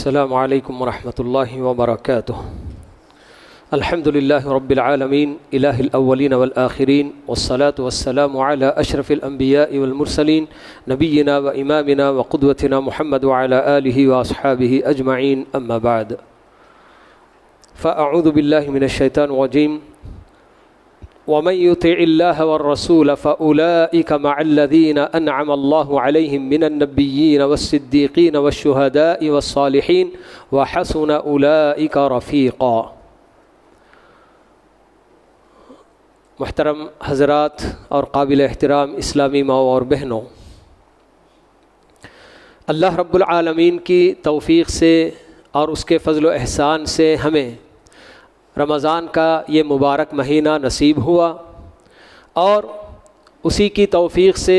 السلام علیکم ورحمۃ اللہ وبرکاتہ۔ الحمد للہ رب العالمین الہ الاولین والآخرین والصلاة والسلام علی اشرف الانبیاء والمرسلین نبینا و امامنا و قدوتنا محمد وعلی آلہ واصحابہ اجمعین، اما بعد فاعوذ باللہ من الشیطان الرجیم۔ ومن يطع الله والرسول فأولئك مع الذين أنعم الله عليهم من النبيين والصديقين والشهداء والصالحين وحسن أولئك رفيقا۔ محترم حضرات اور قابل احترام اسلامی ماؤں اور بہنوں، اللہ رب العالمین کی توفیق سے اور اس کے فضل و احسان سے ہمیں رمضان کا یہ مبارک مہینہ نصیب ہوا، اور اسی کی توفیق سے،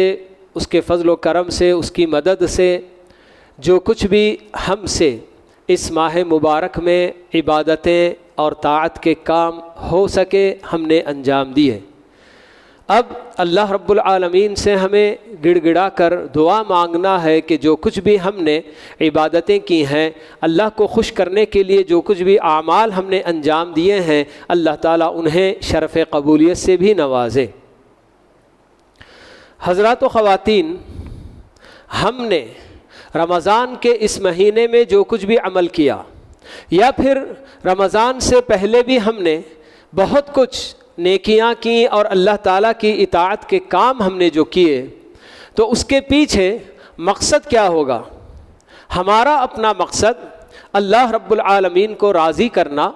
اس کے فضل و کرم سے، اس کی مدد سے جو کچھ بھی ہم سے اس ماہ مبارک میں عبادتیں اور طاعت کے کام ہو سکے ہم نے انجام دیے۔ اب اللہ رب العالمین سے ہمیں گڑ گڑا کر دعا مانگنا ہے کہ جو کچھ بھی ہم نے عبادتیں کی ہیں، اللہ کو خوش کرنے کے لیے جو کچھ بھی اعمال ہم نے انجام دیے ہیں، اللہ تعالیٰ انہیں شرف قبولیت سے بھی نوازے۔ حضرات و خواتین، ہم نے رمضان کے اس مہینے میں جو کچھ بھی عمل کیا، یا پھر رمضان سے پہلے بھی ہم نے بہت کچھ نیکیاں کی اور اللہ تعالیٰ کی اطاعت کے کام ہم نے جو کیے، تو اس کے پیچھے مقصد کیا ہوگا؟ ہمارا اپنا مقصد اللہ رب العالمین کو راضی کرنا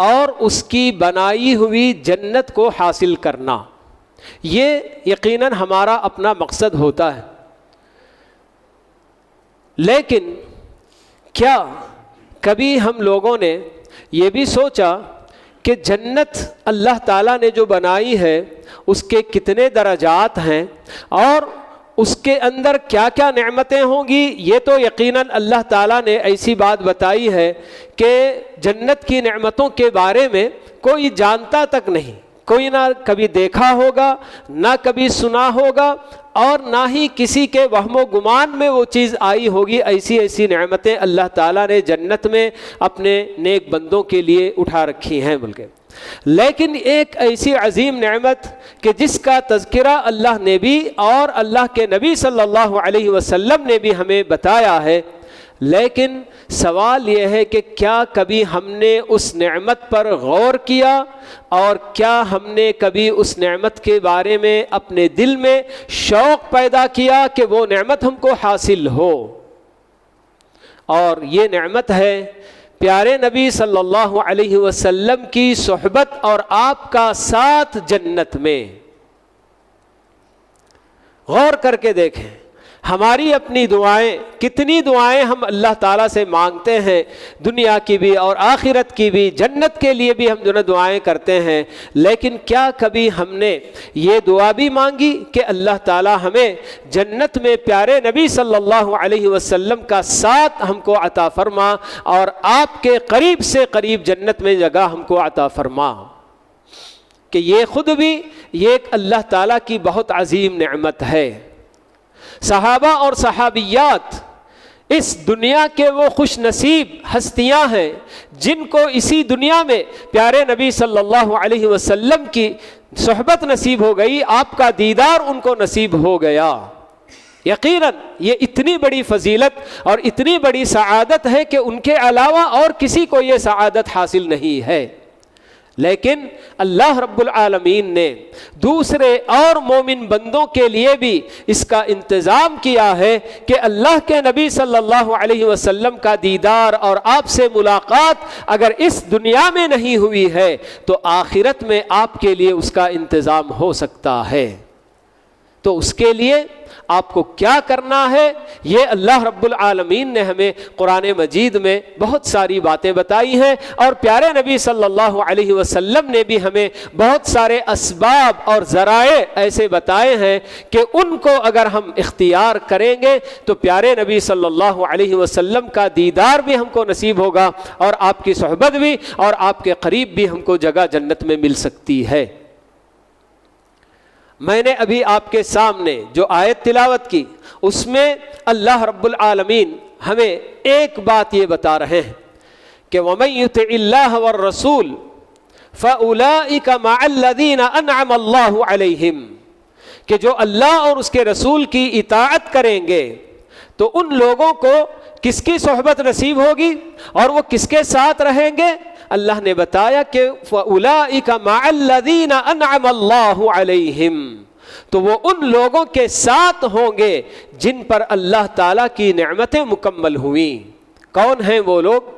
اور اس کی بنائی ہوئی جنت کو حاصل کرنا، یہ یقیناً ہمارا اپنا مقصد ہوتا ہے۔ لیکن کیا کبھی ہم لوگوں نے یہ بھی سوچا کہ جنت اللہ تعالیٰ نے جو بنائی ہے اس کے کتنے درجات ہیں، اور اس کے اندر کیا کیا نعمتیں ہوں گی؟ یہ تو یقیناً اللہ تعالیٰ نے ایسی بات بتائی ہے کہ جنت کی نعمتوں کے بارے میں کوئی جانتا تک نہیں، کوئی نہ کبھی دیکھا ہوگا، نہ کبھی سنا ہوگا، اور نہ ہی کسی کے وہم و گمان میں وہ چیز آئی ہوگی۔ ایسی ایسی نعمتیں اللہ تعالیٰ نے جنت میں اپنے نیک بندوں کے لیے اٹھا رکھی ہیں بلکہ۔ لیکن ایک ایسی عظیم نعمت کہ جس کا تذکرہ اللہ نے بھی اور اللہ کے نبی صلی اللہ علیہ وسلم نے بھی ہمیں بتایا ہے، لیکن سوال یہ ہے کہ کیا کبھی ہم نے اس نعمت پر غور کیا، اور کیا ہم نے کبھی اس نعمت کے بارے میں اپنے دل میں شوق پیدا کیا کہ وہ نعمت ہم کو حاصل ہو؟ اور یہ نعمت ہے پیارے نبی صلی اللہ علیہ وسلم کی صحبت اور آپ کا ساتھ جنت میں۔ غور کر کے دیکھیں، ہماری اپنی دعائیں، کتنی دعائیں ہم اللہ تعالیٰ سے مانگتے ہیں، دنیا کی بھی اور آخرت کی بھی، جنت کے لیے بھی ہم جو ہے دعائیں کرتے ہیں، لیکن کیا کبھی ہم نے یہ دعا بھی مانگی کہ اللہ تعالیٰ ہمیں جنت میں پیارے نبی صلی اللہ علیہ وسلم کا ساتھ ہم کو عطا فرما، اور آپ کے قریب سے قریب جنت میں جگہ ہم کو عطا فرما؟ کہ یہ خود بھی یہ ایک اللہ تعالیٰ کی بہت عظیم نعمت ہے۔ صحابہ اور صحابیات اس دنیا کے وہ خوش نصیب ہستیاں ہیں جن کو اسی دنیا میں پیارے نبی صلی اللہ علیہ وسلم کی صحبت نصیب ہو گئی، آپ کا دیدار ان کو نصیب ہو گیا۔ یقیناً یہ اتنی بڑی فضیلت اور اتنی بڑی سعادت ہے کہ ان کے علاوہ اور کسی کو یہ سعادت حاصل نہیں ہے۔ لیکن اللہ رب العالمین نے دوسرے اور مومن بندوں کے لیے بھی اس کا انتظام کیا ہے کہ اللہ کے نبی صلی اللہ علیہ وسلم کا دیدار اور آپ سے ملاقات اگر اس دنیا میں نہیں ہوئی ہے تو آخرت میں آپ کے لیے اس کا انتظام ہو سکتا ہے۔ تو اس کے لیے آپ کو کیا کرنا ہے، یہ اللہ رب العالمین نے ہمیں قرآن مجید میں بہت ساری باتیں بتائی ہیں، اور پیارے نبی صلی اللہ علیہ وسلم نے بھی ہمیں بہت سارے اسباب اور ذرائع ایسے بتائے ہیں کہ ان کو اگر ہم اختیار کریں گے تو پیارے نبی صلی اللہ علیہ وسلم کا دیدار بھی ہم کو نصیب ہوگا، اور آپ کی صحبت بھی اور آپ کے قریب بھی ہم کو جگہ جنت میں مل سکتی ہے۔ میں نے ابھی آپ کے سامنے جو آیت تلاوت کی اس میں اللہ رب العالمین ہمیں ایک بات یہ بتا رہے ہیں کہ وَمَن يُطِعِ اللَّهَ وَالرَّسُولَ فَأُولَٰئِكَ مَعَ الَّذِينَ أَنْعَمَ اللَّهُ عَلَيْهِمْ، کہ جو اللہ اور اس کے رسول کی اطاعت کریں گے تو ان لوگوں کو کس کی صحبت نصیب ہوگی اور وہ کس کے ساتھ رہیں گے؟ اللہ نے بتایا کہ فَأُولَٰئِكَ مَعَ الَّذِينَ أَنْعَمَ اللَّهُ عَلَيْهِمْ، تو وہ ان لوگوں کے ساتھ ہوں گے جن پر اللہ تعالیٰ کی نعمتیں مکمل ہوئیں۔ کون ہیں وہ لوگ؟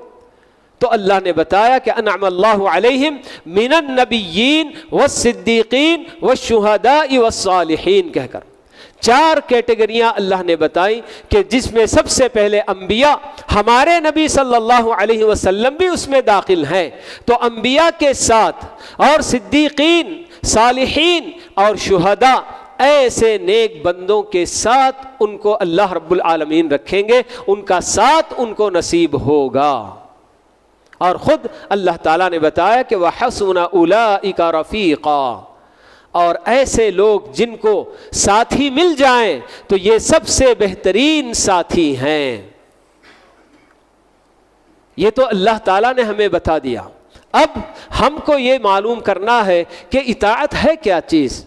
تو اللہ نے بتایا کہ انعم اللہ علیہم من النبیین والصدیقین والشہداء والصالحین کہہ کر 4 کیٹیگریاں اللہ نے بتائی کہ جس میں سب سے پہلے انبیاء، ہمارے نبی صلی اللہ علیہ وسلم بھی اس میں داخل ہیں، تو انبیاء کے ساتھ اور صدیقین، صالحین اور شہداء، ایسے نیک بندوں کے ساتھ ان کو اللہ رب العالمین رکھیں گے، ان کا ساتھ ان کو نصیب ہوگا۔ اور خود اللہ تعالیٰ نے بتایا کہ وَحَسُنَ أُولَٰئِكَ رَفِيقًا، اور ایسے لوگ جن کو ساتھی مل جائیں تو یہ سب سے بہترین ساتھی ہیں۔ یہ تو اللہ تعالیٰ نے ہمیں بتا دیا۔ اب ہم کو یہ معلوم کرنا ہے کہ اطاعت ہے کیا چیز۔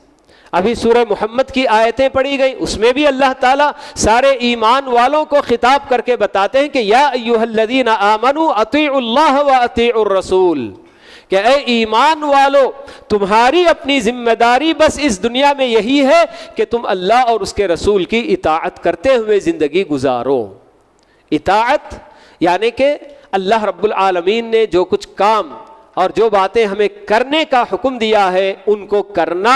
ابھی سورہ محمد کی آیتیں پڑھی گئی، اس میں بھی اللہ تعالیٰ سارے ایمان والوں کو خطاب کر کے بتاتے ہیں کہ یا ایھا الذین آمنوا اطیعوا اللہ واطیعوا الرسول، کہ اے ایمان والو، تمہاری اپنی ذمہ داری بس اس دنیا میں یہی ہے کہ تم اللہ اور اس کے رسول کی اطاعت کرتے ہوئے زندگی گزارو۔ اطاعت یعنی کہ اللہ رب العالمین نے جو کچھ کام اور جو باتیں ہمیں کرنے کا حکم دیا ہے ان کو کرنا،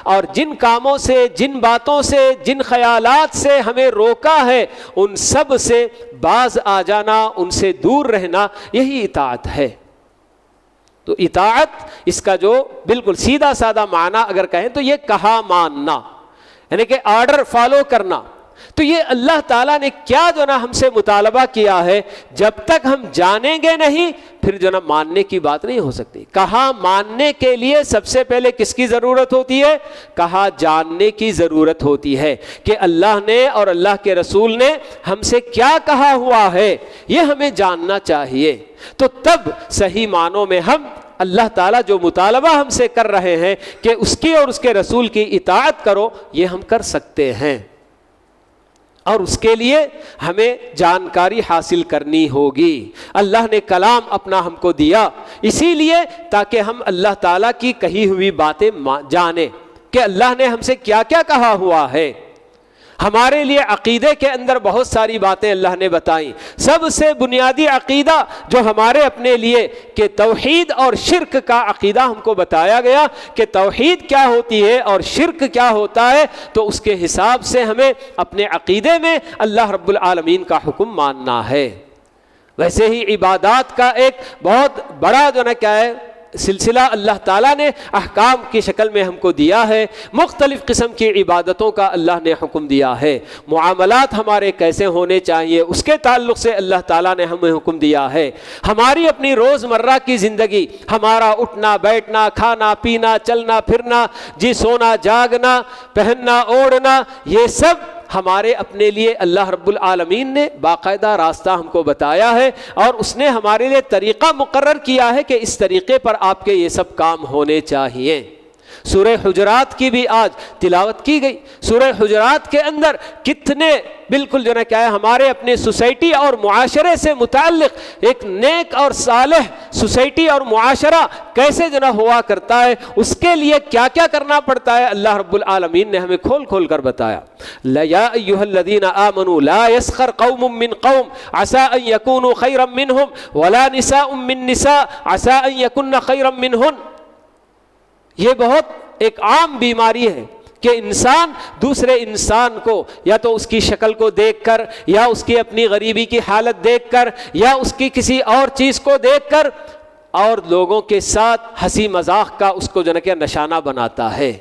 اور جن کاموں سے، جن باتوں سے، جن خیالات سے ہمیں روکا ہے ان سب سے باز آ جانا، ان سے دور رہنا، یہی اطاعت ہے۔ تو اطاعت اس کا جو بالکل سیدھا سادہ معنی اگر کہیں تو یہ کہا ماننا، یعنی کہ آرڈر فالو کرنا۔ تو یہ اللہ تعالیٰ نے کیا جو نا ہم سے مطالبہ کیا ہے، جب تک ہم جانیں گے نہیں پھر جو نا ماننے کی بات نہیں ہو سکتی۔ کہا ماننے کے لیے سب سے پہلے کس کی ضرورت ہوتی ہے؟ کہا جاننے کی ضرورت ہوتی ہے کہ اللہ نے اور اللہ کے رسول نے ہم سے کیا کہا ہوا ہے، یہ ہمیں جاننا چاہیے۔ تو تب صحیح معنوں میں ہم اللہ تعالیٰ جو مطالبہ ہم سے کر رہے ہیں کہ اس کی اور اس کے رسول کی اطاعت کرو، یہ ہم کر سکتے ہیں، اور اس کے لیے ہمیں جانکاری حاصل کرنی ہوگی۔ اللہ نے کلام اپنا ہم کو دیا اسی لیے تاکہ ہم اللہ تعالیٰ کی کہی ہوئی باتیں جانیں کہ اللہ نے ہم سے کیا کیا کہا ہوا ہے۔ ہمارے لیے عقیدے کے اندر بہت ساری باتیں اللہ نے بتائیں۔ سب سے بنیادی عقیدہ جو ہمارے اپنے لیے کہ توحید اور شرک کا عقیدہ ہم کو بتایا گیا کہ توحید کیا ہوتی ہے اور شرک کیا ہوتا ہے، تو اس کے حساب سے ہمیں اپنے عقیدے میں اللہ رب العالمین کا حکم ماننا ہے۔ ویسے ہی عبادات کا ایک بہت بڑا جو نا کیا ہے سلسلہ اللہ تعالیٰ نے احکام کی شکل میں ہم کو دیا ہے۔ مختلف قسم کی عبادتوں کا اللہ نے حکم دیا ہے۔ معاملات ہمارے کیسے ہونے چاہیے اس کے تعلق سے اللہ تعالیٰ نے ہمیں حکم دیا ہے۔ ہماری اپنی روزمرہ کی زندگی، ہمارا اٹھنا بیٹھنا، کھانا پینا، چلنا پھرنا، جی سونا جاگنا، پہننا اوڑھنا، یہ سب ہمارے اپنے لیے اللہ رب العالمین نے باقاعدہ راستہ ہم کو بتایا ہے، اور اس نے ہمارے لیے طریقہ مقرر کیا ہے کہ اس طریقے پر آپ کے یہ سب کام ہونے چاہیے۔ سورہ حجرات کی بھی آج تلاوت کی گئی۔ سورہ حجرات کے اندر کتنے بالکل جو ہے کیا ہے ہمارے اپنے سوسائٹی اور معاشرے سے متعلق ایک نیک اور صالح سوسائٹی اور معاشرہ کیسے جو ہے ہوا کرتا ہے، اس کے لیے کیا کیا کرنا پڑتا ہے، اللہ رب العالمین نے ہمیں کھول کھول کر بتایا۔ یا ایھا الذین آمنوا لا یسخر قوم من قوم عسى ان یکونوا خیرا منہم ولا نساء من نساء عسى ان یکن خیرا منہن۔ یہ بہت ایک عام بیماری ہے کہ انسان دوسرے انسان کو یا تو اس کی شکل کو دیکھ کر، یا اس کی اپنی غریبی کی حالت دیکھ کر، یا اس کی کسی اور چیز کو دیکھ کر، اور لوگوں کے ساتھ ہنسی مذاق کا اس کو جو ہے نشانہ بناتا ہے۔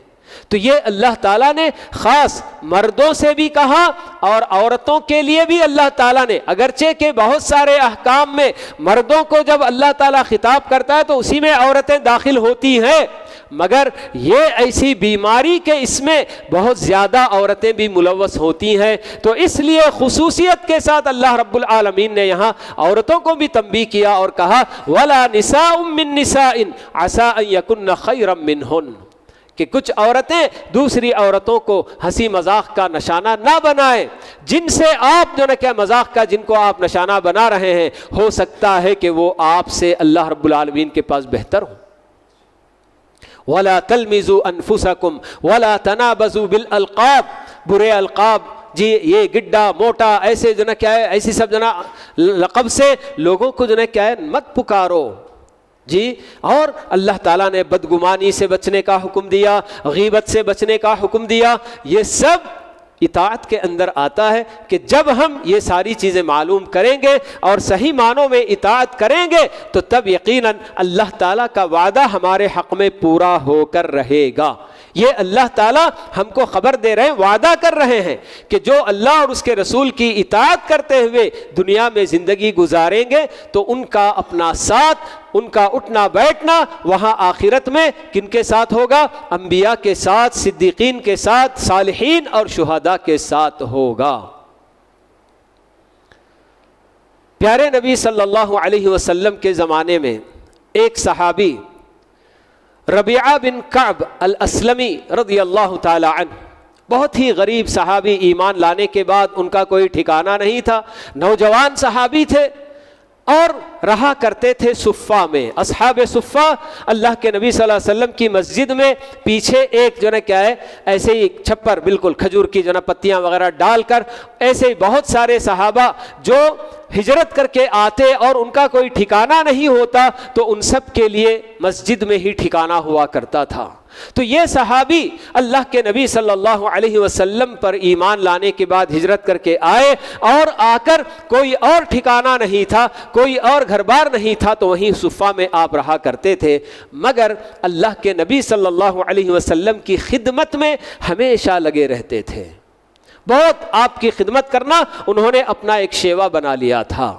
تو یہ اللہ تعالیٰ نے خاص مردوں سے بھی کہا اور عورتوں کے لیے بھی اللہ تعالیٰ نے، اگرچہ کہ بہت سارے احکام میں مردوں کو جب اللہ تعالیٰ خطاب کرتا ہے تو اسی میں عورتیں داخل ہوتی ہیں، مگر یہ ایسی بیماری کہ اس میں بہت زیادہ عورتیں بھی ملوث ہوتی ہیں، تو اس لیے خصوصیت کے ساتھ اللہ رب العالمین نے یہاں عورتوں کو بھی تنبیہ کیا اور کہا وَلَا نِسَاءٌ مِّن نِسَاءٍ عَسَىٰ أَن يَكُنَّ خَيْرًا مِّنْهُنَّ، کہ کچھ عورتیں دوسری عورتوں کو ہنسی مذاق کا نشانہ نہ بنائیں، جن سے آپ جو کہ مذاق کا جن کو آپ نشانہ بنا رہے ہیں، ہو سکتا ہے کہ وہ آپ سے اللہ رب العالمین کے پاس بہتر ہوں۔ وَلَا تَلْمِزُوا أَنفُسَكُمْ وَلَا تَنَابَزُوا بِالْأَلْقَابِ، برے القاب، جی یہ گڈا موٹا ایسے جو نا کیا ہے، ایسی سب جو نا لقب سے لوگوں کو جو نا کیا ہے مت پکارو جی۔ اور اللہ تعالیٰ نے بدگمانی سے بچنے کا حکم دیا، غیبت سے بچنے کا حکم دیا، یہ سب اطاعت کے اندر آتا ہے کہ جب ہم یہ ساری چیزیں معلوم کریں گے اور صحیح معنوں میں اطاعت کریں گے تو تب یقیناً اللہ تعالیٰ کا وعدہ ہمارے حق میں پورا ہو کر رہے گا۔ یہ اللہ تعالیٰ ہم کو خبر دے رہے ہیں، وعدہ کر رہے ہیں کہ جو اللہ اور اس کے رسول کی اطاعت کرتے ہوئے دنیا میں زندگی گزاریں گے تو ان کا اپنا ساتھ، ان کا اٹھنا بیٹھنا وہاں آخرت میں کن کے ساتھ ہوگا؟ انبیاء کے ساتھ، صدیقین کے ساتھ، صالحین اور شہداء کے ساتھ ہوگا۔ پیارے نبی صلی اللہ علیہ وسلم کے زمانے میں ایک صحابی ربیعہ بن کعب الاسلمی رضی اللہ تعالی عنہ، بہت ہی غریب صحابی، ایمان لانے کے بعد ان کا کوئی ٹھکانہ نہیں تھا، نوجوان صحابی تھے اور رہا کرتے تھے صفہ میں۔ اصحاب صفہ اللہ کے نبی صلی اللہ علیہ وسلم کی مسجد میں پیچھے ایک جو نا کیا ہے ایسے ہی چھپر، بالکل کھجور کی جو نا پتیاں وغیرہ ڈال کر، ایسے ہی بہت سارے صحابہ جو ہجرت کر کے آتے اور ان کا کوئی ٹھکانہ نہیں ہوتا تو ان سب کے لیے مسجد میں ہی ٹھکانہ ہوا کرتا تھا۔ تو یہ صحابی اللہ کے نبی صلی اللہ علیہ وسلم پر ایمان لانے کے بعد ہجرت کر کے آئے اور آ کر کوئی اور ٹھکانہ نہیں تھا، کوئی اور گھر بار نہیں تھا، تو وہیں صفہ میں آپ رہا کرتے تھے، مگر اللہ کے نبی صلی اللہ علیہ وسلم کی خدمت میں ہمیشہ لگے رہتے تھے۔ بہت آپ کی خدمت کرنا انہوں نے اپنا ایک شیوا بنا لیا تھا۔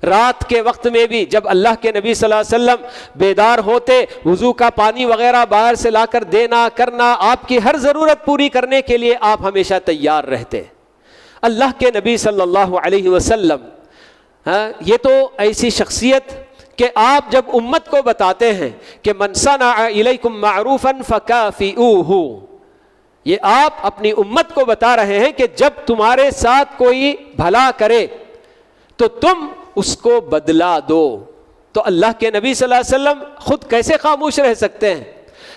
رات کے وقت میں بھی جب اللہ کے نبی صلی اللہ علیہ وسلم بیدار ہوتے، وضو کا پانی وغیرہ باہر سے لا کر دینا کرنا، آپ کی ہر ضرورت پوری کرنے کے لیے آپ ہمیشہ تیار رہتے۔ اللہ کے نبی صلی اللہ علیہ وسلم یہ تو ایسی شخصیت کہ آپ جب امت کو بتاتے ہیں کہ من صنع الیکم معروفا فکافئوہ، یہ آپ اپنی امت کو بتا رہے ہیں کہ جب تمہارے ساتھ کوئی بھلا کرے تو تم اس کو بدلہ دو۔ تو اللہ کے نبی صلی اللہ علیہ وسلم خود کیسے خاموش رہ سکتے ہیں؟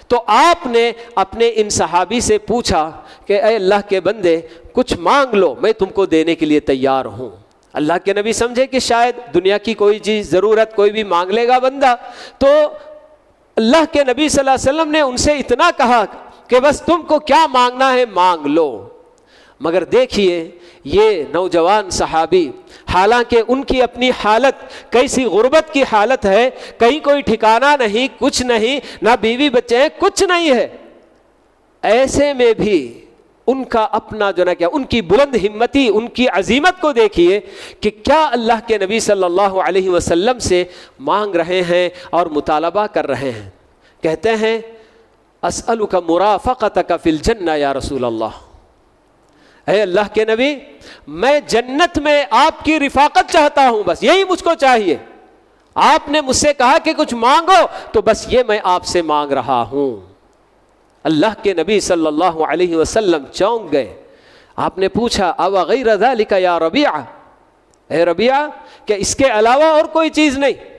تو آپ نے اپنے ان صحابی سے پوچھا کہ اے اللہ کے بندے کچھ مانگ لو، میں تم کو دینے کے لیے تیار ہوں۔ اللہ کے نبی سمجھے کہ شاید دنیا کی کوئی چیز ضرورت کوئی بھی مانگ لے گا بندہ، تو اللہ کے نبی صلی اللہ علیہ وسلم نے ان سے اتنا کہا کہ بس تم کو کیا مانگنا ہے مانگ لو۔ مگر دیکھیے یہ نوجوان صحابی، حالانکہ ان کی اپنی حالت کیسی غربت کی حالت ہے، کہیں کوئی ٹھکانہ نہیں، کچھ نہیں، نہ بیوی بچے ہیں، کچھ نہیں ہے، ایسے میں بھی ان کا اپنا جو نا کیا ان کی بلند ہمتی، ان کی عزیمت کو دیکھیے کہ کیا اللہ کے نبی صلی اللہ علیہ وسلم سے مانگ رہے ہیں اور مطالبہ کر رہے ہیں۔ کہتے ہیں اسألک مرافقتک فی الجنہ یا رسول اللہ، اے اللہ کے نبی میں جنت میں آپ کی رفاقت چاہتا ہوں، بس یہی مجھ کو چاہیے۔ آپ نے مجھ سے کہا کہ کچھ مانگو تو بس یہ میں آپ سے مانگ رہا ہوں۔ اللہ کے نبی صلی اللہ علیہ وسلم چونک گئے۔ آپ نے پوچھا او غیر ذلک یا ربیعہ، اے ربیعہ کہ اس کے علاوہ اور کوئی چیز نہیں؟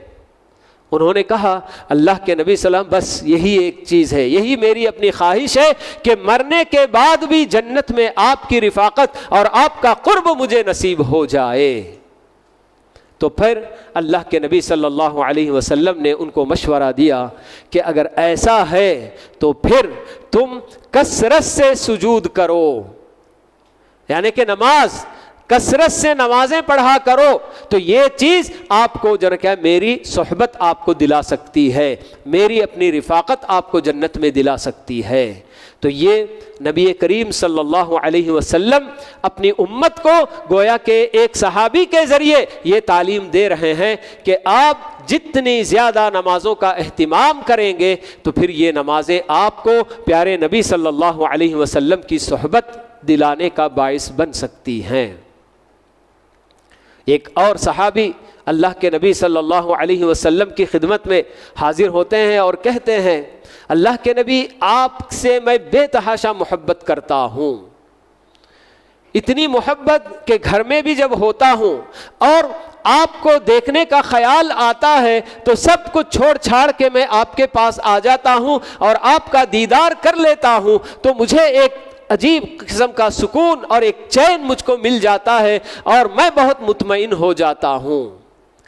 انہوں نے کہا اللہ کے نبی صلی اللہ علیہ وسلم بس یہی ایک چیز ہے، یہی میری اپنی خواہش ہے کہ مرنے کے بعد بھی جنت میں آپ کی رفاقت اور آپ کا قرب مجھے نصیب ہو جائے۔ تو پھر اللہ کے نبی صلی اللہ علیہ وسلم نے ان کو مشورہ دیا کہ اگر ایسا ہے تو پھر تم کثرت سے سجود کرو، یعنی کہ نماز کثرت سے نمازیں پڑھا کرو، تو یہ چیز آپ کو جو ہے میری صحبت آپ کو دلا سکتی ہے، میری اپنی رفاقت آپ کو جنت میں دلا سکتی ہے۔ تو یہ نبی کریم صلی اللہ علیہ وسلم اپنی امت کو گویا کہ ایک صحابی کے ذریعے یہ تعلیم دے رہے ہیں کہ آپ جتنی زیادہ نمازوں کا اہتمام کریں گے تو پھر یہ نمازیں آپ کو پیارے نبی صلی اللہ علیہ وسلم کی صحبت دلانے کا باعث بن سکتی ہیں۔ ایک اور صحابی اللہ کے نبی صلی اللہ علیہ وسلم کی خدمت میں حاضر ہوتے ہیں اور کہتے ہیں اللہ کے نبی آپ سے میں بے تحاشا محبت کرتا ہوں، اتنی محبت کہ گھر میں بھی جب ہوتا ہوں اور آپ کو دیکھنے کا خیال آتا ہے تو سب کچھ چھوڑ چھاڑ کے میں آپ کے پاس آ جاتا ہوں اور آپ کا دیدار کر لیتا ہوں تو مجھے ایک عجیب قسم کا سکون اور ایک چین مجھ کو مل جاتا ہے اور میں بہت مطمئن ہو جاتا ہوں۔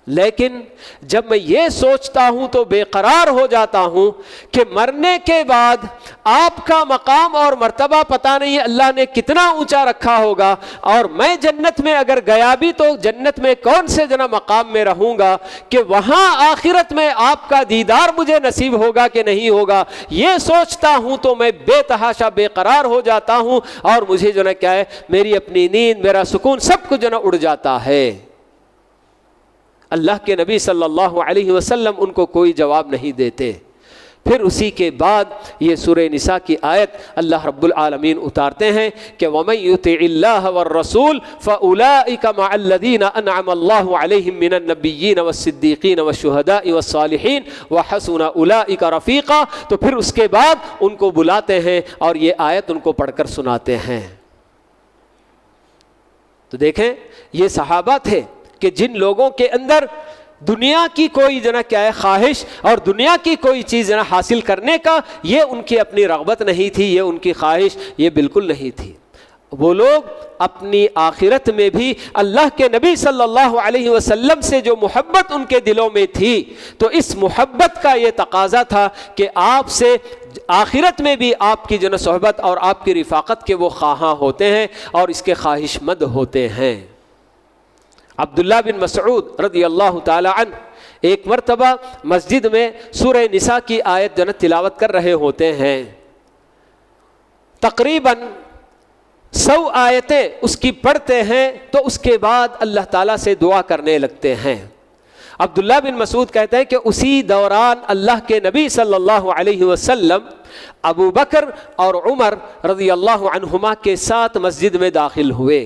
لیکن جب میں یہ سوچتا ہوں تو بے قرار ہو جاتا ہوں کہ مرنے کے بعد آپ کا مقام اور مرتبہ پتہ نہیں اللہ نے کتنا اونچا رکھا ہوگا، اور میں جنت میں اگر گیا بھی تو جنت میں کون سے مقام میں رہوں گا کہ وہاں آخرت میں آپ کا دیدار مجھے نصیب ہوگا کہ نہیں ہوگا۔ یہ سوچتا ہوں تو میں بے تحاشا بے قرار ہو جاتا ہوں اور مجھے کیا ہے میری اپنی نیند، میرا سکون سب کچھ اڑ جاتا ہے۔ اللہ کے نبی صلی اللہ علیہ وسلم ان کو کوئی جواب نہیں دیتے۔ پھر اسی کے بعد یہ سورہ نساء کی آیت اللہ رب العالمین اتارتے ہیں کہ وَمَن يُطِعِ اللَّهَ وَالرَّسُولَ فَأُولَٰئِكَ مَعَ الَّذِينَ أَنْعَمَ اللَّهُ عَلَيْهِم مِّنَ النَّبِيِّينَ وَالصِّدِّيقِينَ وَالشُّهَدَاءِ وَالصَّالِحِينَ وَحَسُنَ أُولَٰئِكَ رَفِيقًا۔ تو پھر اس کے بعد ان کو بلاتے ہیں اور یہ آیت ان کو پڑھ کر سناتے ہیں۔ تو دیکھیں یہ صحابہ تھے کہ جن لوگوں کے اندر دنیا کی کوئی کیا ہے خواہش اور دنیا کی کوئی چیز حاصل کرنے کا یہ ان کی اپنی رغبت نہیں تھی، یہ ان کی خواہش یہ بالکل نہیں تھی۔ وہ لوگ اپنی آخرت میں بھی اللہ کے نبی صلی اللہ علیہ وسلم سے جو محبت ان کے دلوں میں تھی تو اس محبت کا یہ تقاضا تھا کہ آپ سے آخرت میں بھی آپ کی صحبت اور آپ کی رفاقت کے وہ خواہاں ہوتے ہیں اور اس کے خواہش مند ہوتے ہیں۔ عبداللہ بن مسعود رضی اللہ تعالی عنہ ایک مرتبہ مسجد میں سورہ نساء کی آیت تلاوت کر رہے ہوتے ہیں، تقریباً 100 آیتیں اس کی پڑھتے ہیں تو اس کے بعد اللہ تعالیٰ سے دعا کرنے لگتے ہیں۔ عبداللہ بن مسعود کہتے ہیں کہ اسی دوران اللہ کے نبی صلی اللہ علیہ وسلم ابو بکر اور عمر رضی اللہ عنہما کے ساتھ مسجد میں داخل ہوئے،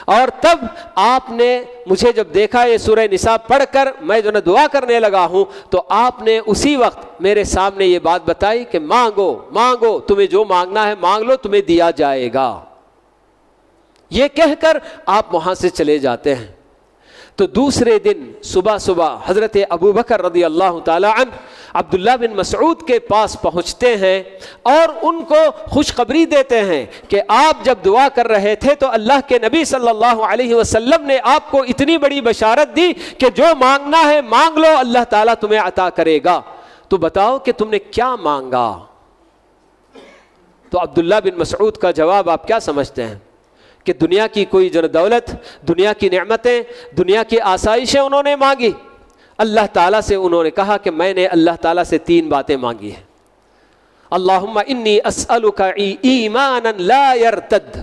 اور تب آپ نے مجھے جب دیکھا یہ سورہ نساء پڑھ کر میں دعا کرنے لگا ہوں تو آپ نے اسی وقت میرے سامنے یہ بات بتائی کہ مانگو مانگو، تمہیں جو مانگنا ہے مانگ لو، تمہیں دیا جائے گا۔ یہ کہہ کر آپ وہاں سے چلے جاتے ہیں۔ تو دوسرے دن صبح صبح حضرت ابو بکر رضی اللہ تعالی عنہ عبداللہ بن مسعود کے پاس پہنچتے ہیں اور ان کو خوشخبری دیتے ہیں کہ آپ جب دعا کر رہے تھے تو اللہ کے نبی صلی اللہ علیہ وسلم نے آپ کو اتنی بڑی بشارت دی کہ جو مانگنا ہے مانگ لو، اللہ تعالیٰ تمہیں عطا کرے گا۔ تو بتاؤ کہ تم نے کیا مانگا؟ تو عبداللہ بن مسعود کا جواب آپ کیا سمجھتے ہیں کہ دنیا کی کوئی دولت، دنیا کی نعمتیں، دنیا کی آسائشیں انہوں نے مانگی؟ اللہ تعالیٰ سے انہوں نے کہا کہ میں نے اللہ تعالیٰ سے 3 باتیں مانگی ہیں۔ اللہم انی اسألک ایمانا لا یرتد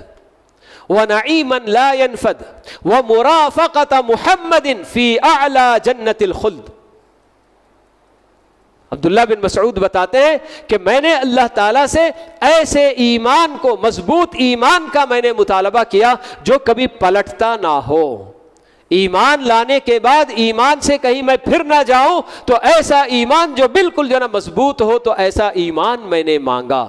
ونعیما لا ینفد ومرافقۃ محمد فی اعلی جنت الخلد۔ عبداللہ بن مسعود بتاتے ہیں کہ میں نے اللہ تعالیٰ سے ایسے ایمان کو، مضبوط ایمان کا میں نے مطالبہ کیا جو کبھی پلٹتا نہ ہو۔ ایمان لانے کے بعد ایمان سے کہیں میں پھر نہ جاؤں، تو ایسا ایمان جو بالکل مضبوط ہو، تو ایسا ایمان میں نے مانگا۔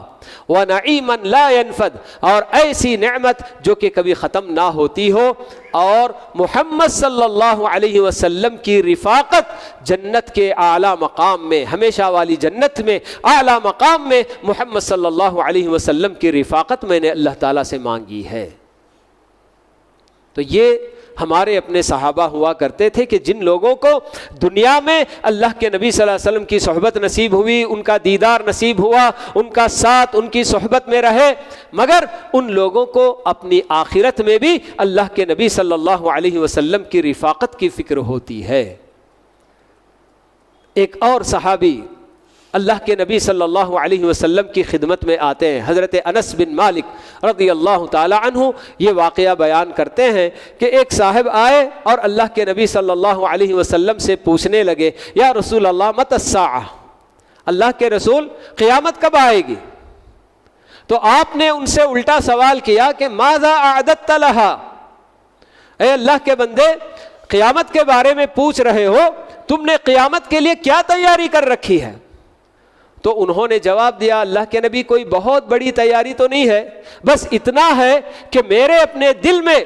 وَنَعِيمًا لَا يَنْفَدْ، اور ایسی نعمت جو کہ کبھی ختم نہ ہوتی ہو، اور محمد صلی اللہ علیہ وسلم کی رفاقت جنت کے اعلیٰ مقام میں، ہمیشہ والی جنت میں اعلیٰ مقام میں محمد صلی اللہ علیہ وسلم کی رفاقت میں نے اللہ تعالیٰ سے مانگی ہے۔ تو یہ ہمارے اپنے صحابہ ہوا کرتے تھے کہ جن لوگوں کو دنیا میں اللہ کے نبی صلی اللہ علیہ وسلم کی صحبت نصیب ہوئی، ان کا دیدار نصیب ہوا، ان کا ساتھ، ان کی صحبت میں رہے، مگر ان لوگوں کو اپنی آخرت میں بھی اللہ کے نبی صلی اللہ علیہ وسلم کی رفاقت کی فکر ہوتی ہے۔ ایک اور صحابی اللہ کے نبی صلی اللہ علیہ وسلم کی خدمت میں آتے ہیں۔ حضرت انس بن مالک رضی اللہ تعالی عنہ یہ واقعہ بیان کرتے ہیں کہ ایک صاحب آئے اور اللہ کے نبی صلی اللہ علیہ وسلم سے پوچھنے لگے، یا رسول اللہ متی الساعہ، اللہ کے رسول قیامت کب آئے گی؟ تو آپ نے ان سے الٹا سوال کیا کہ ماذا اعددت لہا، اے اللہ کے بندے قیامت کے بارے میں پوچھ رہے ہو، تم نے قیامت کے لیے کیا تیاری کر رکھی ہے؟ تو انہوں نے جواب دیا، اللہ کے نبی کوئی بہت بڑی تیاری تو نہیں ہے، بس اتنا ہے کہ میرے اپنے دل میں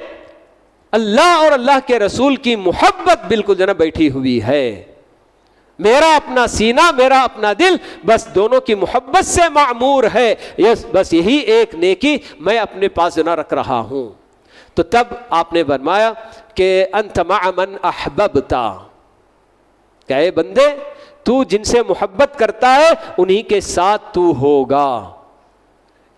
اللہ اور اللہ کے رسول کی محبت بالکل جناب بیٹھی ہوئی ہے، میرا اپنا سینہ، میرا اپنا دل بس دونوں کی محبت سے معمور ہے، بس یہی ایک نیکی میں اپنے پاس نہ رکھ رہا ہوں۔ تو تب آپ نے فرمایا کہ انت مع من احببت، کہ اے بندے تو جن سے محبت کرتا ہے انہی کے ساتھ تو ہوگا۔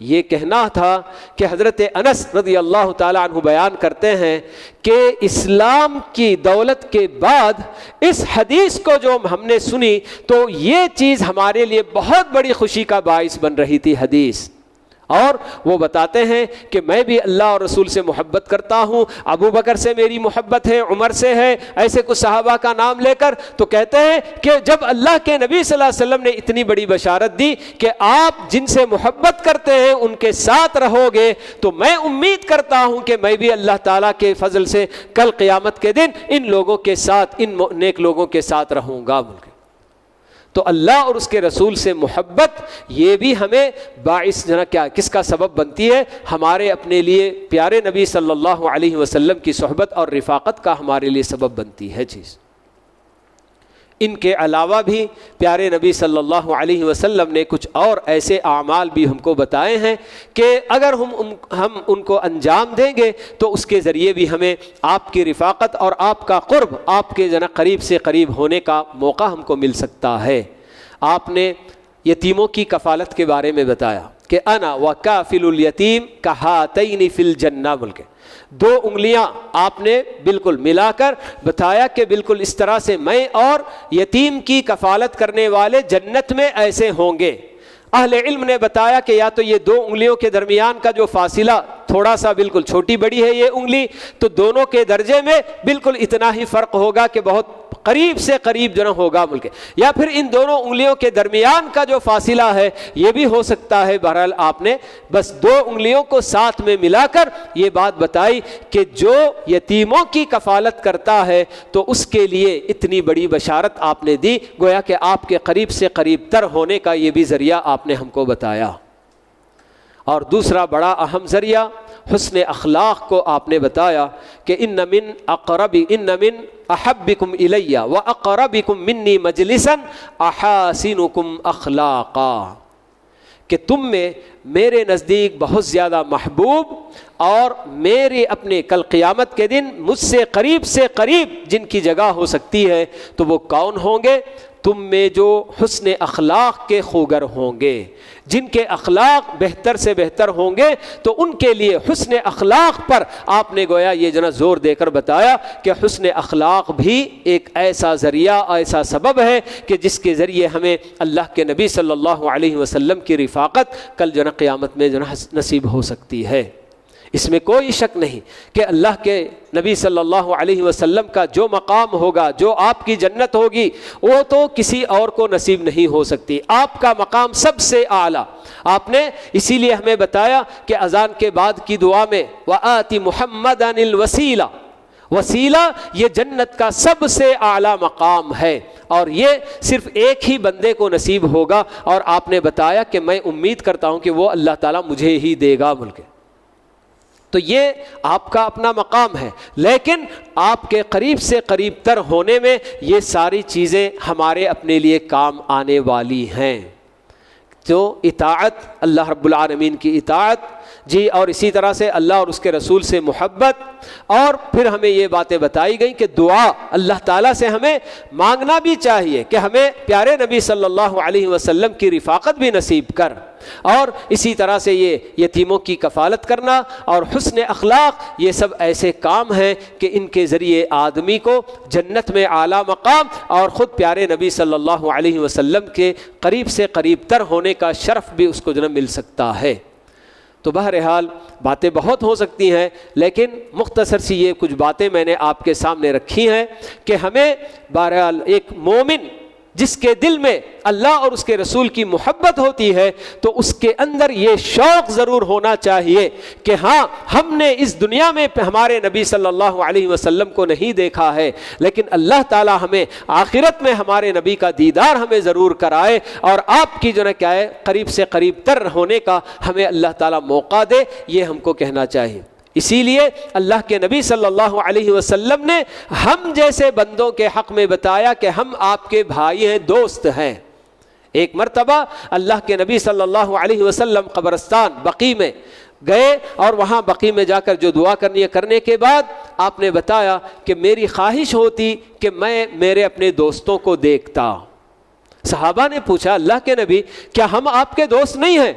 یہ کہنا تھا کہ حضرت انس رضی اللہ تعالی عنہ بیان کرتے ہیں کہ اسلام کی دولت کے بعد اس حدیث کو جو ہم نے سنی تو یہ چیز ہمارے لیے بہت بڑی خوشی کا باعث بن رہی تھی حدیث، اور وہ بتاتے ہیں کہ میں بھی اللہ اور رسول سے محبت کرتا ہوں، ابو بکر سے میری محبت ہے، عمر سے ہے، ایسے کچھ صحابہ کا نام لے کر، تو کہتے ہیں کہ جب اللہ کے نبی صلی اللہ علیہ وسلم نے اتنی بڑی بشارت دی کہ آپ جن سے محبت کرتے ہیں ان کے ساتھ رہو گے، تو میں امید کرتا ہوں کہ میں بھی اللہ تعالیٰ کے فضل سے کل قیامت کے دن ان لوگوں کے ساتھ، ان نیک لوگوں کے ساتھ رہوں گا۔ تو اللہ اور اس کے رسول سے محبت یہ بھی ہمیں باعث کیا کس کا سبب بنتی ہے؟ ہمارے اپنے لیے پیارے نبی صلی اللہ علیہ وسلم کی صحبت اور رفاقت کا ہمارے لیے سبب بنتی ہے چیز۔ ان کے علاوہ بھی پیارے نبی صلی اللہ علیہ وسلم نے کچھ اور ایسے اعمال بھی ہم کو بتائے ہیں کہ اگر ہم ان کو انجام دیں گے تو اس کے ذریعے بھی ہمیں آپ کی رفاقت اور آپ کا قرب، آپ کے قریب سے قریب ہونے کا موقع ہم کو مل سکتا ہے۔ آپ نے یتیموں کی کفالت کے بارے میں بتایا کہ انا وکافل الیتیم کہاتین فی الجنہ، بول کے دو انگلیاں آپ نے بالکل ملا کر بتایا کہ بالکل اس طرح سے میں اور یتیم کی کفالت کرنے والے جنت میں ایسے ہوں گے۔ اہل علم نے بتایا کہ یا تو یہ دو انگلیوں کے درمیان کا جو فاصلہ تھوڑا سا بالکل چھوٹی بڑی ہے یہ انگلی، تو دونوں کے درجے میں بالکل اتنا ہی فرق ہوگا کہ بہت قریب سے قریب ہوگا بلکہ، یا پھر ان دونوں انگلیوں کے درمیان کا جو فاصلہ ہے یہ بھی ہو سکتا ہے۔ بہرحال آپ نے بس دو انگلیوں کو ساتھ میں ملا کر یہ بات بتائی کہ جو یتیموں کی کفالت کرتا ہے تو اس کے لیے اتنی بڑی بشارت آپ نے دی، گویا کہ آپ کے قریب سے قریب تر ہونے کا یہ بھی ذریعہ آپ نے ہم کو بتایا۔ اور دوسرا بڑا اہم ذریعہ حسن اخلاق کو آپ نے بتایا کہ ان من احبکم الی واقربکم منی مجلسا احاسنکم اخلاقا، کہ تم میں میرے نزدیک بہت زیادہ محبوب اور میرے اپنے کل قیامت کے دن مجھ سے قریب جن کی جگہ ہو سکتی ہے تو وہ کون ہوں گے؟ تم میں جو حسن اخلاق کے خوگر ہوں گے، جن کے اخلاق بہتر سے بہتر ہوں گے، تو ان کے لیے حسن اخلاق پر آپ نے گویا یہ زور دے کر بتایا کہ حسن اخلاق بھی ایک ایسا ذریعہ، ایسا سبب ہے کہ جس کے ذریعے ہمیں اللہ کے نبی صلی اللہ علیہ وسلم کی رفاقت کل قیامت میں نصیب ہو سکتی ہے۔ اس میں کوئی شک نہیں کہ اللہ کے نبی صلی اللہ علیہ وسلم کا جو مقام ہوگا، جو آپ کی جنت ہوگی، وہ تو کسی اور کو نصیب نہیں ہو سکتی۔ آپ کا مقام سب سے اعلیٰ، آپ نے اسی لیے ہمیں بتایا کہ اذان کے بعد کی دعا میں وَآتِ مُحَمَّدًا الْوَسِيلَةَ، وسیلہ یہ جنت کا سب سے اعلیٰ مقام ہے، اور یہ صرف ایک ہی بندے کو نصیب ہوگا، اور آپ نے بتایا کہ میں امید کرتا ہوں کہ وہ اللہ تعالیٰ مجھے ہی دے گا بول کے۔ تو یہ آپ کا اپنا مقام ہے، لیکن آپ کے قریب سے قریب تر ہونے میں یہ ساری چیزیں ہمارے اپنے لیے کام آنے والی ہیں۔ جو اطاعت، اللہ رب العالمین کی اطاعت، جی، اور اسی طرح سے اللہ اور اس کے رسول سے محبت، اور پھر ہمیں یہ باتیں بتائی گئیں کہ دعا اللہ تعالیٰ سے ہمیں مانگنا بھی چاہیے کہ ہمیں پیارے نبی صلی اللہ علیہ وسلم کی رفاقت بھی نصیب کر، اور اسی طرح سے یہ یتیموں کی کفالت کرنا اور حسن اخلاق، یہ سب ایسے کام ہیں کہ ان کے ذریعے آدمی کو جنت میں اعلیٰ مقام اور خود پیارے نبی صلی اللہ علیہ وسلم کے قریب سے قریب تر ہونے کا شرف بھی اس کو جنم مل سکتا ہے۔ تو بہرحال باتیں بہت ہو سکتی ہیں، لیکن مختصر سی یہ کچھ باتیں میں نے آپ کے سامنے رکھی ہیں کہ ہمیں بہرحال ایک مومن جس کے دل میں اللہ اور اس کے رسول کی محبت ہوتی ہے تو اس کے اندر یہ شوق ضرور ہونا چاہیے کہ ہاں ہم نے اس دنیا میں ہمارے نبی صلی اللہ علیہ وسلم کو نہیں دیکھا ہے، لیکن اللہ تعالی ہمیں آخرت میں ہمارے نبی کا دیدار ہمیں ضرور کرائے اور آپ کی جو ہے کیا ہے قریب سے قریب تر ہونے کا ہمیں اللہ تعالی موقع دے، یہ ہم کو کہنا چاہیے۔ اسی لیے اللہ کے نبی صلی اللہ علیہ وسلم نے ہم جیسے بندوں کے حق میں بتایا کہ ہم آپ کے بھائی ہیں، دوست ہیں۔ ایک مرتبہ اللہ کے نبی صلی اللہ علیہ وسلم قبرستان بقیع میں گئے اور وہاں بقیع میں جا کر جو دعا کرنے کے بعد آپ نے بتایا کہ میری خواہش ہوتی کہ میں میرے اپنے دوستوں کو دیکھتا۔ صحابہ نے پوچھا اللہ کے نبی کیا ہم آپ کے دوست نہیں ہیں؟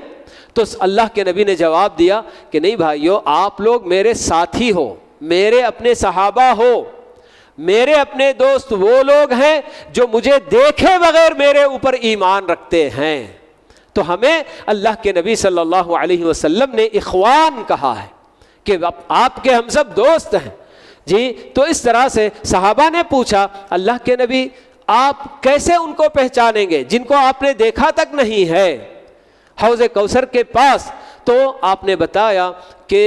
تو اللہ کے نبی نے جواب دیا کہ نہیں بھائیو، آپ لوگ میرے ساتھی ہو، میرے اپنے صحابہ ہو، میرے اپنے دوست وہ لوگ ہیں جو مجھے دیکھے بغیر میرے اوپر ایمان رکھتے ہیں۔ تو ہمیں اللہ کے نبی صلی اللہ علیہ وسلم نے اخوان کہا ہے کہ آپ کے ہم سب دوست ہیں جی۔ تو اس طرح سے صحابہ نے پوچھا اللہ کے نبی آپ کیسے ان کو پہچانیں گے جن کو آپ نے دیکھا تک نہیں ہے حوض کوثر کے پاس؟ تو آپ نے بتایا کہ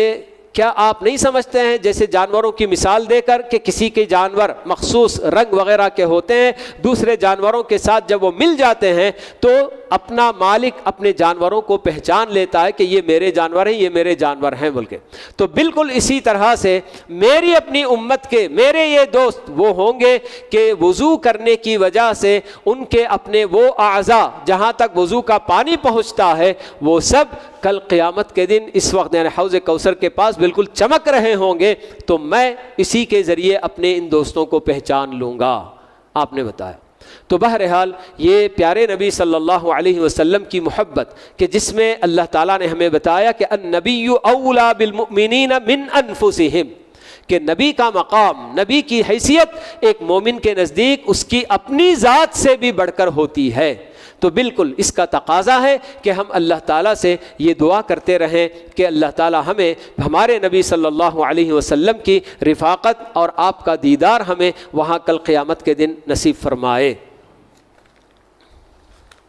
کیا آپ نہیں سمجھتے ہیں جیسے جانوروں کی مثال دے کر کہ کسی کے جانور مخصوص رنگ وغیرہ کے ہوتے ہیں، دوسرے جانوروں کے ساتھ جب وہ مل جاتے ہیں تو اپنا مالک اپنے جانوروں کو پہچان لیتا ہے کہ یہ میرے جانور ہیں، یہ میرے جانور ہیں بول کے۔ تو بالکل اسی طرح سے میری اپنی امت کے میرے یہ دوست وہ ہوں گے کہ وضو کرنے کی وجہ سے ان کے اپنے وہ اعضاء جہاں تک وضو کا پانی پہنچتا ہے وہ سب کل قیامت کے دن اس وقت یعنی حوض کوثر کے پاس بالکل چمک رہے ہوں گے، تو میں اسی کے ذریعے اپنے ان دوستوں کو پہچان لوں گا، آپ نے بتایا۔ تو بہرحال یہ پیارے نبی صلی اللہ علیہ وسلم کی محبت کہ جس میں اللہ تعالیٰ نے ہمیں بتایا کہ النبی اولیٰ بالمؤمنین من انفسہم، کہ نبی کا مقام، نبی کی حیثیت ایک مومن کے نزدیک اس کی اپنی ذات سے بھی بڑھ کر ہوتی ہے۔ تو بالکل اس کا تقاضا ہے کہ ہم اللہ تعالیٰ سے یہ دعا کرتے رہیں کہ اللہ تعالیٰ ہمیں ہمارے نبی صلی اللہ علیہ وسلم کی رفاقت اور آپ کا دیدار ہمیں وہاں کل قیامت کے دن نصیب فرمائے۔